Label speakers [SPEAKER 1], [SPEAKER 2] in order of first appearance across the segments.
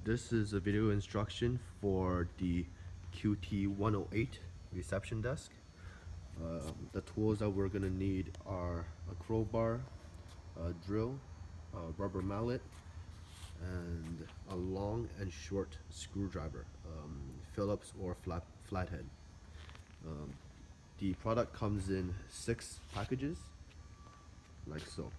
[SPEAKER 1] This is a video instruction for the QT108 reception desk. The tools that we're going to need are a crowbar, a drill, a rubber mallet, and a long and short screwdriver, Phillips or flathead. The product comes in 6 packages, like so.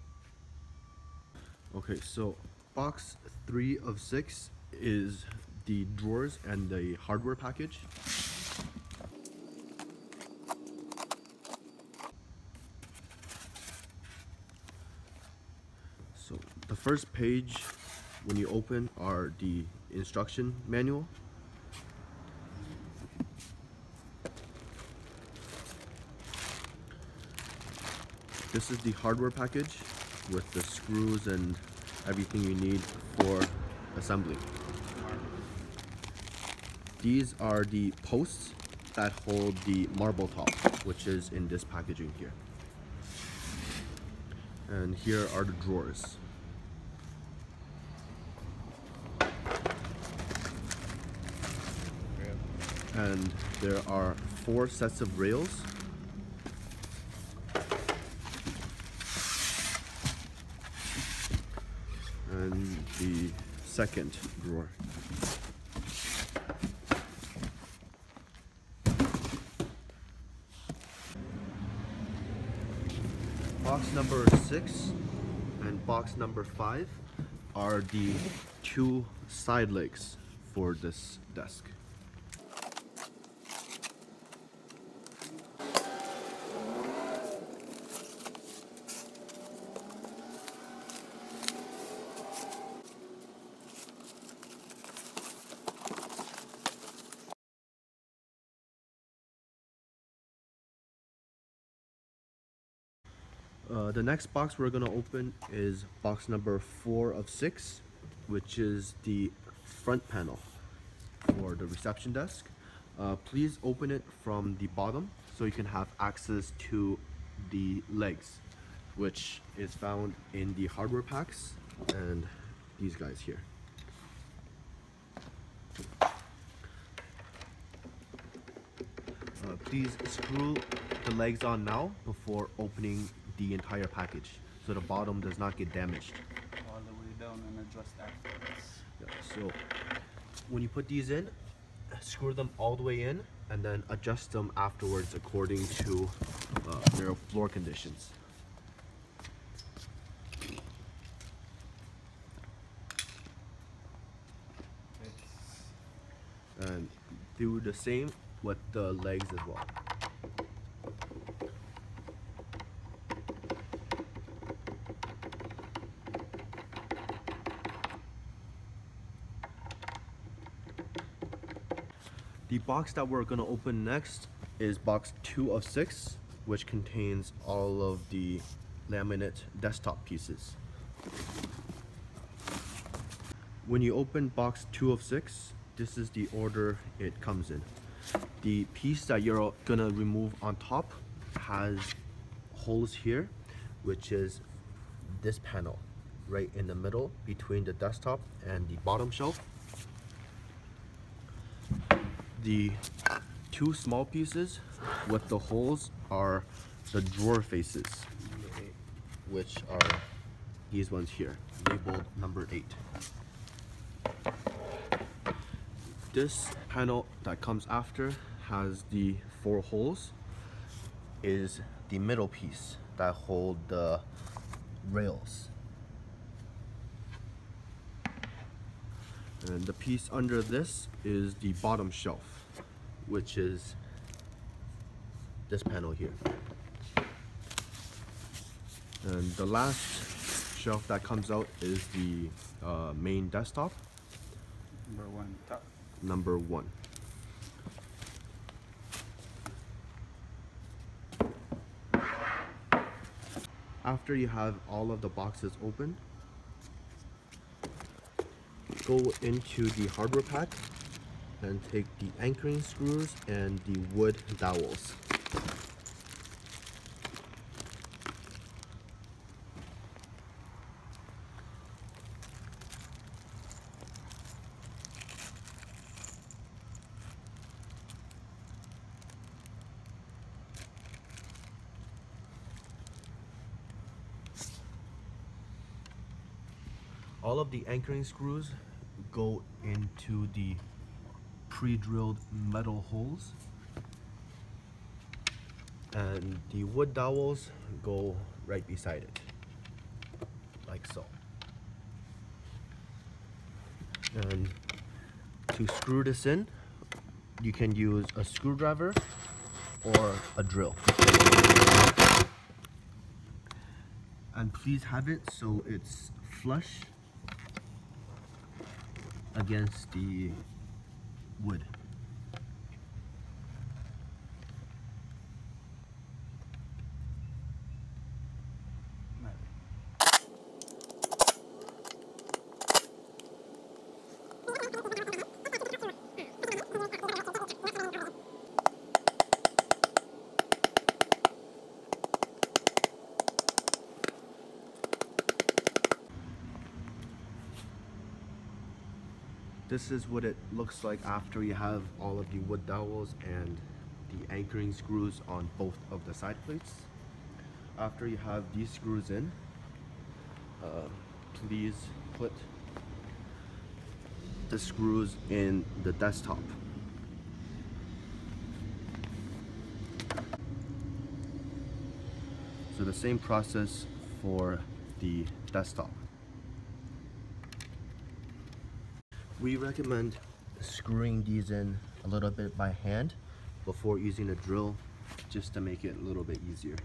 [SPEAKER 1] Okay, so box 3 of 6 is the drawers and the hardware package. So the first page, when you open, are the instruction manual. This is the hardware package with the screws and everything you need for assembly. These are the posts that hold the marble top, which is in this packaging here. And here are the drawers. And there are 4 sets of rails. And the second drawer. Box number 6 and box number 5 are the 2 side legs for this desk. The next box we're going to open is box number 4 of 6, which is the front panel for the reception desk. Please open it from the bottom so you can have access to the legs, which is found in the hardware packs and these guys here. Please screw the legs on now before opening the entire package so the bottom does not get damaged.
[SPEAKER 2] All the way down and adjust afterwards.
[SPEAKER 1] Yeah, so when you put these in, screw them all the way in and then adjust them afterwards according to their floor conditions. And do the same with the legs as well. The box that we're going to open next is box 2 of 6, which contains all of the laminate desktop pieces. When you open box 2 of 6, this is the order it comes in. The piece that you're going to remove on top has holes here, which is this panel right in the middle between the desktop and the bottom shelf. The 2 small pieces with the holes are the drawer faces, which are these ones here, labeled number 8. This panel that comes after has the 4 holes, is the middle piece that hold the rails. And the piece under this is the bottom shelf, which is this panel here. And the last shelf that comes out is the main desktop.
[SPEAKER 2] Number 1 top.
[SPEAKER 1] Number 1. After you have all of the boxes open, go into the hardware pack and take the anchoring screws and the wood dowels. All of the anchoring screws go into the pre-drilled metal holes, and the wood dowels go right beside it, like so. And to screw this in, you can use a screwdriver or a drill. And please have it so it's flush against the wood. This is what it looks like after you have all of the wood dowels and the anchoring screws on both of the side plates. After you have these screws in, please put the screws in the desktop. So the same process for the desktop. We recommend screwing these in a little bit by hand before using a drill, just to make it a little bit easier.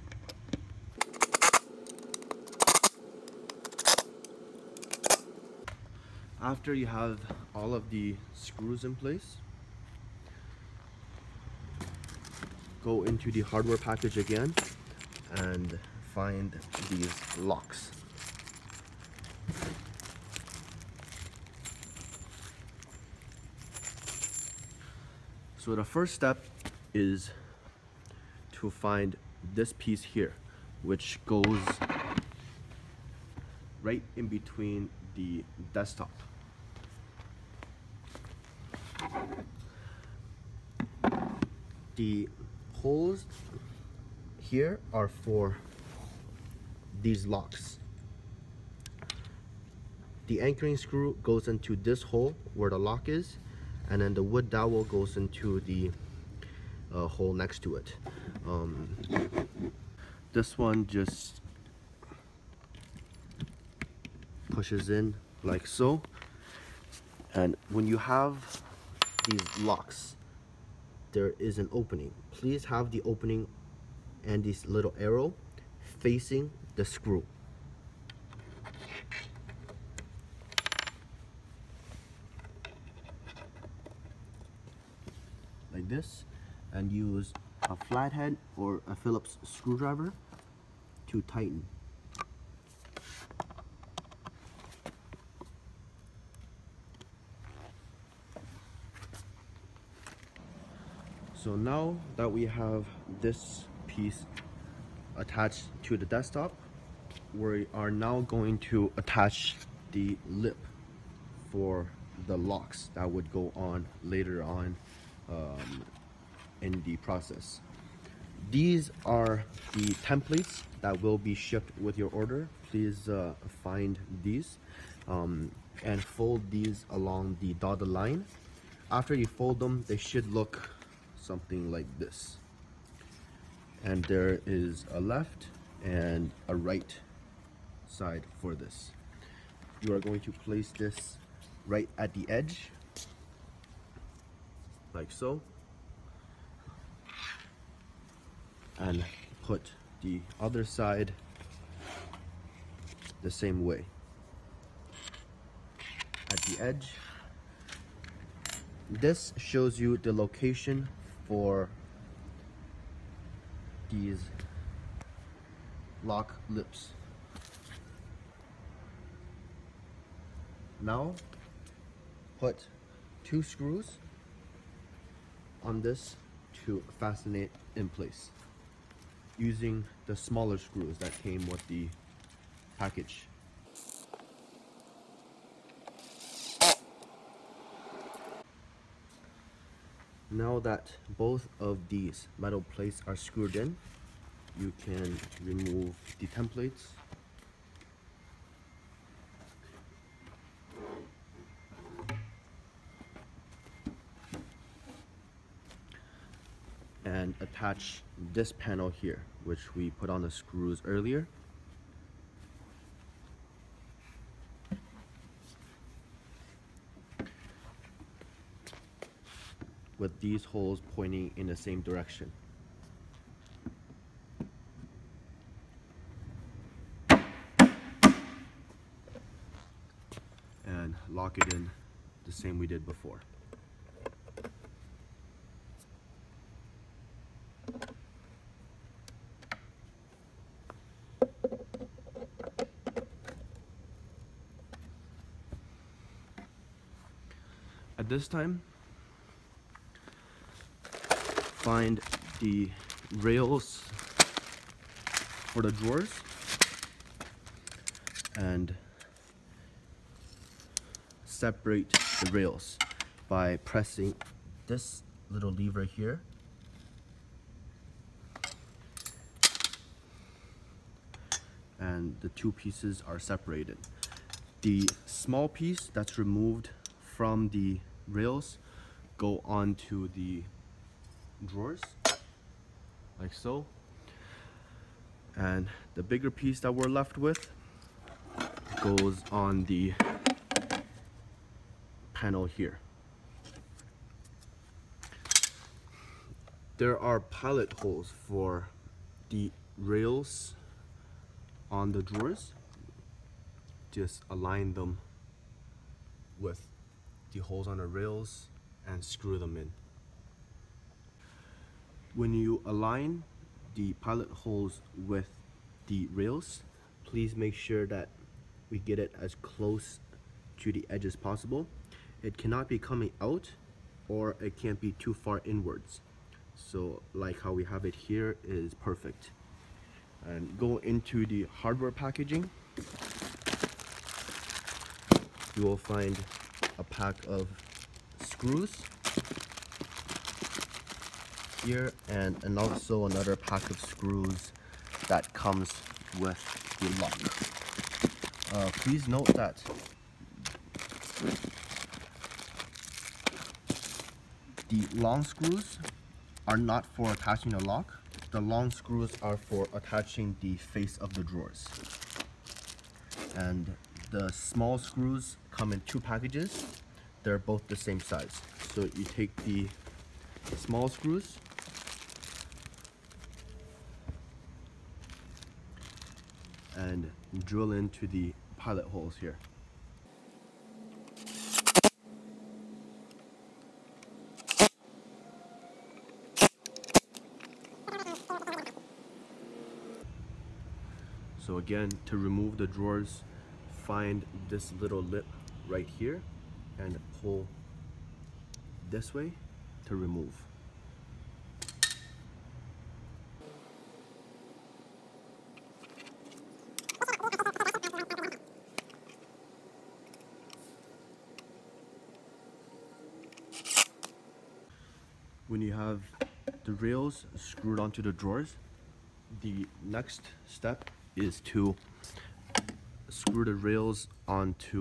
[SPEAKER 1] After you have all of the screws in place, go into the hardware package again and find these locks. So the first step is to find this piece here, which goes right in between the desktop. The holes here are for these locks. The anchoring screw goes into this hole where the lock is, and then the wood dowel goes into the hole next to it. This one just pushes in like so, and when you have these locks, there is an opening. Please have the opening and this little arrow facing the screw. Like this, and use a flathead or a Phillips screwdriver to tighten. So now that we have this piece attached to the desktop, we are now going to attach the lip for the locks that would go on later on in the process. These are the templates that will be shipped with your order. Please find these and fold these along the dotted line. After you fold them, they should look something like this. And there is a left and a right side for this. You are going to place this right at the edge, like so, and put the other side the same way at the edge. This shows you the location for these lock lips. Now put 2 screws on this to fasten it in place using the smaller screws that came with the package. Now that both of these metal plates are screwed in, you can remove the templates and attach this panel here, which we put on the screws earlier. With these holes pointing in the same direction. And lock it in the same we did before. At this time, find the rails for the drawers and separate the rails by pressing this little lever here and the two pieces are separated. The small piece that's removed from the rails go onto the drawers like so, and the bigger piece that we're left with goes on the panel here. There are pilot holes for the rails on the drawers. Just align them with the holes on the rails and screw them in. When you align the pilot holes with the rails, please make sure that we get it as close to the edge as possible. It cannot be coming out or it can't be too far inwards. So like how we have it here is perfect. And go into the hardware packaging. You will find a pack of screws here and also another pack of screws that comes with the lock. Please note that the long screws are not for attaching the lock. The long screws are for attaching the face of the drawers. And the small screws come in two packages. They're both the same size. So you take the small screws and drill into the pilot holes here. So again, to remove the drawers, find this little lip right here and pull this way to remove. When you have the rails screwed onto the drawers, the next step is to screw the rails onto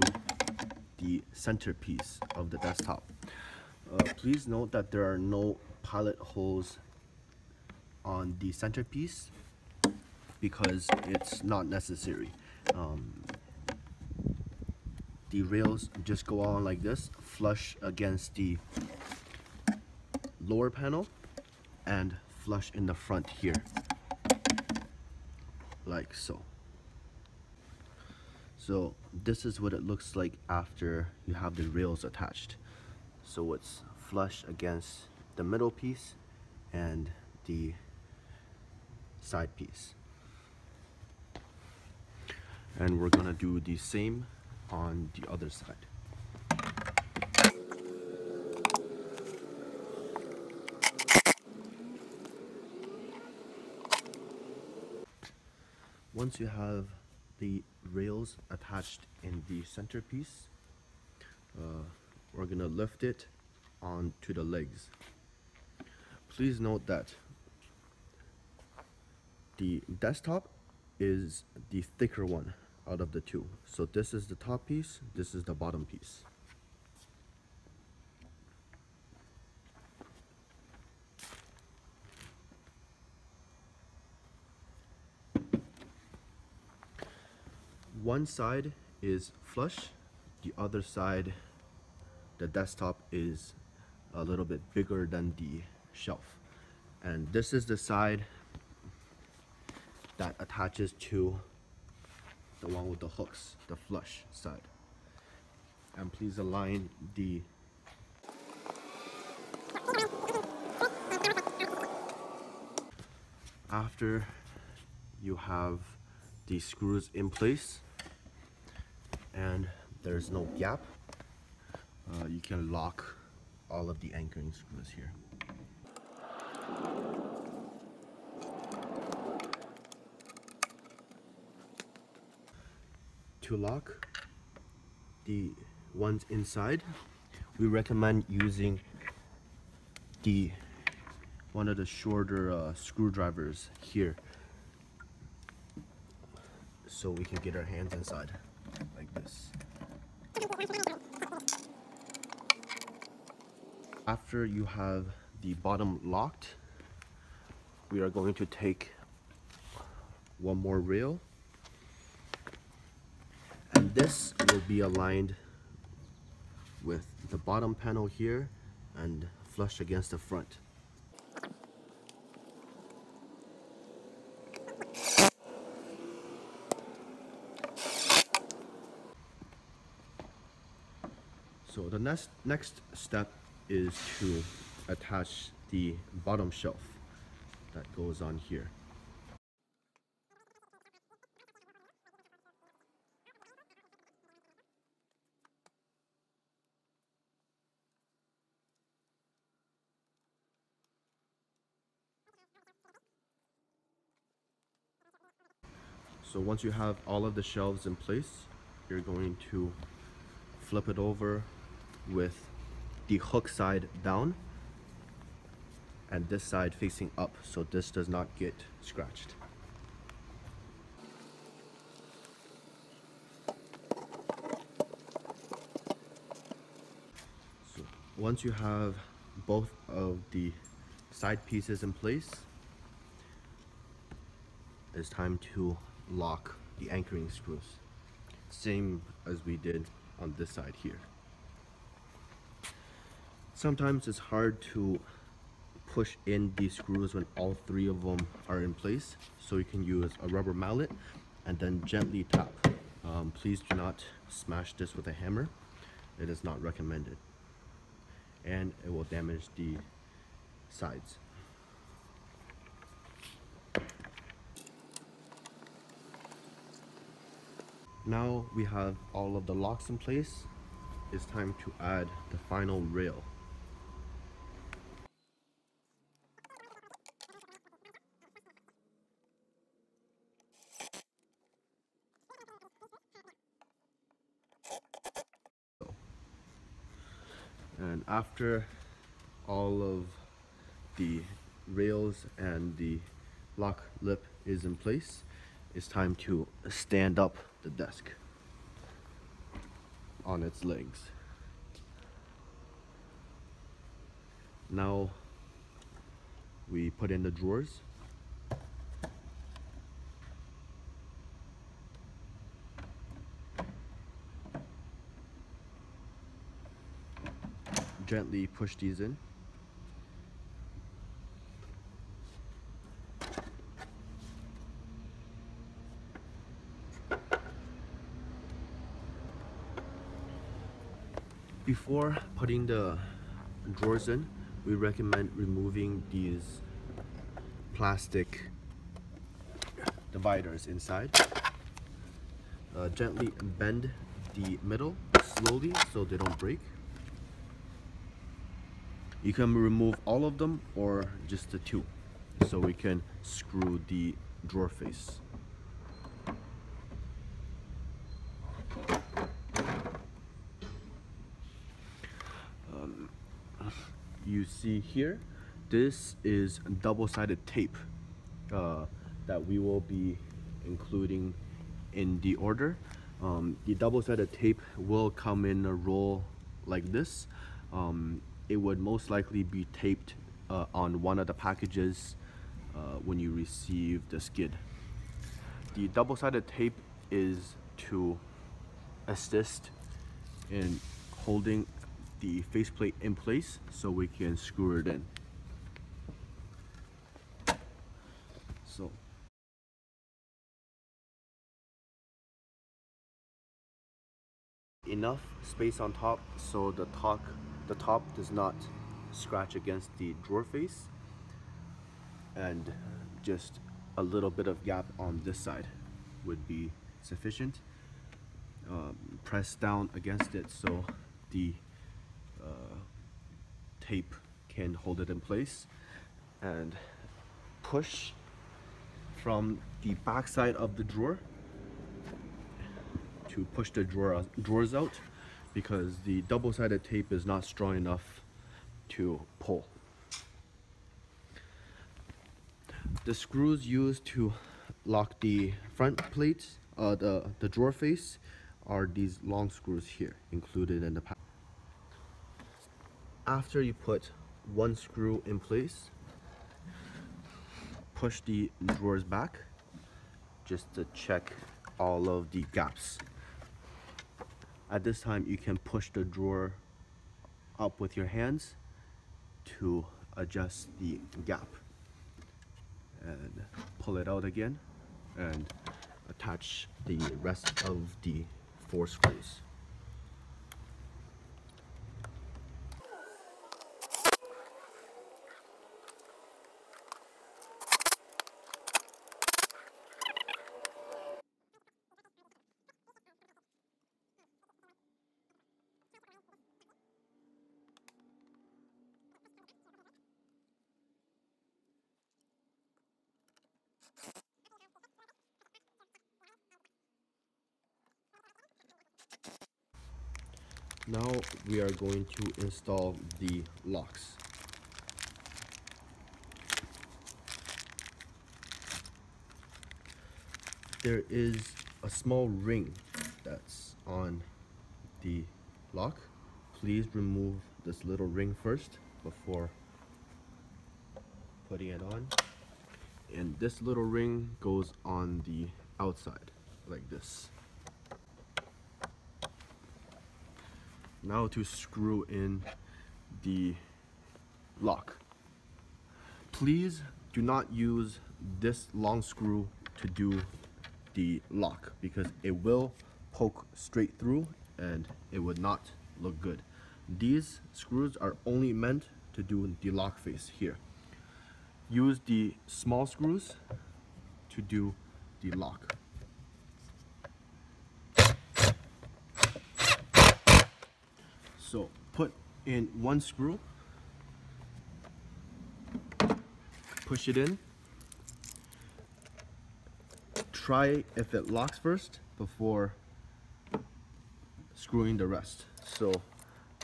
[SPEAKER 1] the centerpiece of the desktop. Please note that there are no pilot holes on the centerpiece because it's not necessary. The rails just go on like this, flush against the lower panel and flush in the front here, like so. So this is what it looks like after you have the rails attached. So it's flush against the middle piece and the side piece. And we're gonna do the same on the other side. Once you have the rails attached in the centerpiece, we're gonna lift it onto the legs. Please note that the desktop is the thicker one out of the two. So this is the top piece, this is the bottom piece. one side is flush, the other side, the desktop, is a little bit bigger than the shelf. And this is the side that attaches to the one with the hooks, the flush side. And please align the after you have the screws in place and there's no gap, you can lock all of the anchoring screws here. To lock the ones inside, we recommend using one of the shorter screwdrivers here, so we can get our hands inside like this. After you have the bottom locked, we are going to take one more rail, and this will be aligned with the bottom panel here and flush against the front. So the next step is to attach the bottom shelf that goes on here. So once you have all of the shelves in place, you're going to flip it over with the hook side down and this side facing up, so this does not get scratched. So once you have both of the side pieces in place, it's time to lock the anchoring screws, same as we did on this side here. Sometimes it's hard to push in these screws when all three of them are in place, so you can use a rubber mallet and then gently tap. Please do not smash this with a hammer. It is not recommended, and it will damage the sides. Now we have all of the locks in place. It's time to add the final rail. And after all of the rails and the lock lip is in place, it's time to stand up the desk on its legs. Now we put in the drawers. Gently push these in. Before putting the drawers in, we recommend removing these plastic dividers inside. Gently bend the middle slowly so they don't break. You can remove all of them or just the two, so we can screw the drawer face. You see here, this is double-sided tape that we will be including in the order. The double-sided tape will come in a roll like this. It would most likely be taped on one of the packages when you receive the skid. The double-sided tape is to assist in holding the faceplate in place so we can screw it in. So enough space on top so the top does not scratch against the drawer face, and just a little bit of gap on this side would be sufficient. Press down against it so the tape can hold it in place, and push from the back side of the drawer to push the drawers out, because the double-sided tape is not strong enough to pull. The screws used to lock the front plate, the drawer face, are these long screws here included in the pack. After you put one screw in place, push the drawers back just to check all of the gaps. At this time, you can push the drawer up with your hands to adjust the gap, and pull it out again and attach the rest of the 4 screws. Now we are going to install the locks. There is a small ring that's on the lock. Please remove this little ring first before putting it on. And this little ring goes on the outside like this. Now to screw in the lock. Please do not use this long screw to do the lock, because it will poke straight through and it would not look good. These screws are only meant to do the lock face here. Use the small screws to do the lock. So put in one screw, push it in, try if it locks first before screwing the rest. So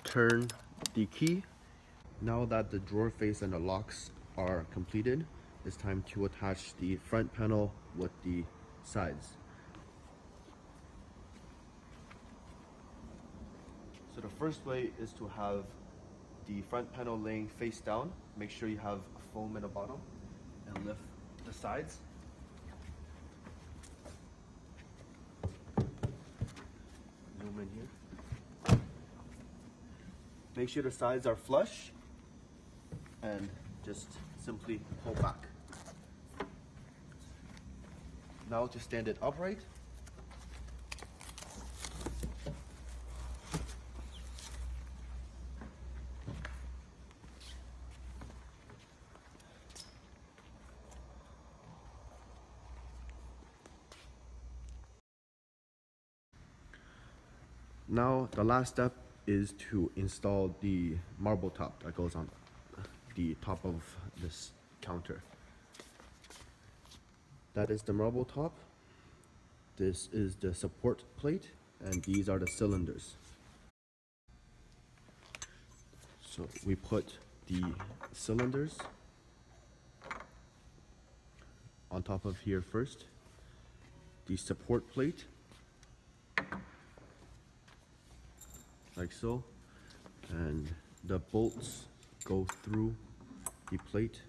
[SPEAKER 1] turn the key. Now that the drawer face and the locks are completed, it's time to attach the front panel with the sides. So the first way is to have the front panel laying face down. Make sure you have foam in the bottom, and lift the sides. Zoom in here. Make sure the sides are flush, and just simply pull back. Now to stand it upright. Now the last step is to install the marble top that goes on the top of this counter. That is the marble top. This is the support plate, and these are the cylinders. So we put the cylinders on top of here first, the support plate, like so, and the bolts go through the plate.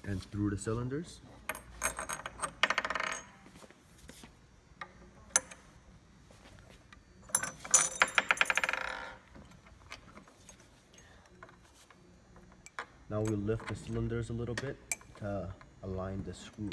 [SPEAKER 1] and through the cylinders. Now we lift the cylinders a little bit to align the screws.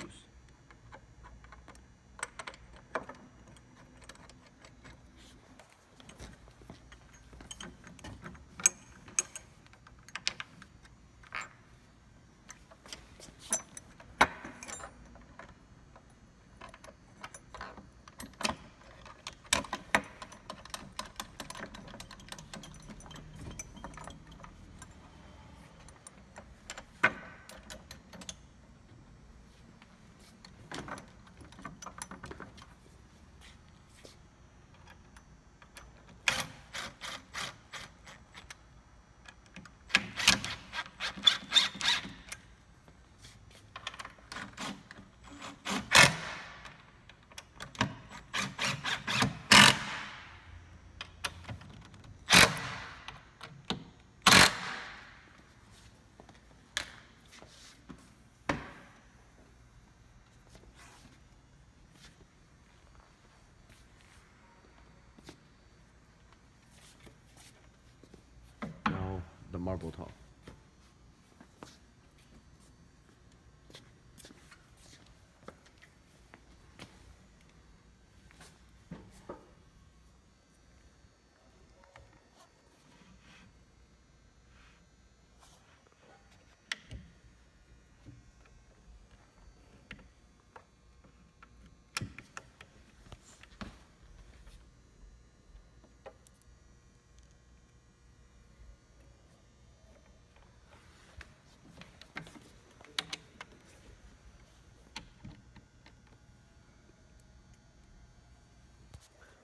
[SPEAKER 1] Now the marble top.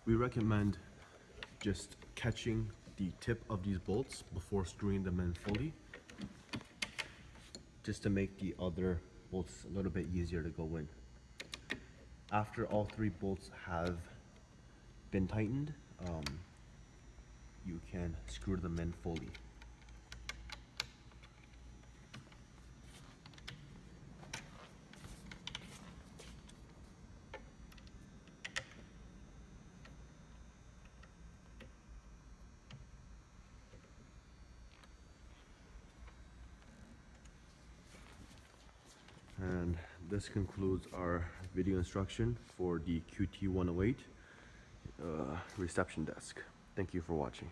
[SPEAKER 1] We recommend just catching the tip of these bolts before screwing them in fully, just to make the other bolts a little bit easier to go in. After all three bolts have been tightened, you can screw them in fully. And this concludes our video instruction for the QT108 reception desk. Thank you for watching.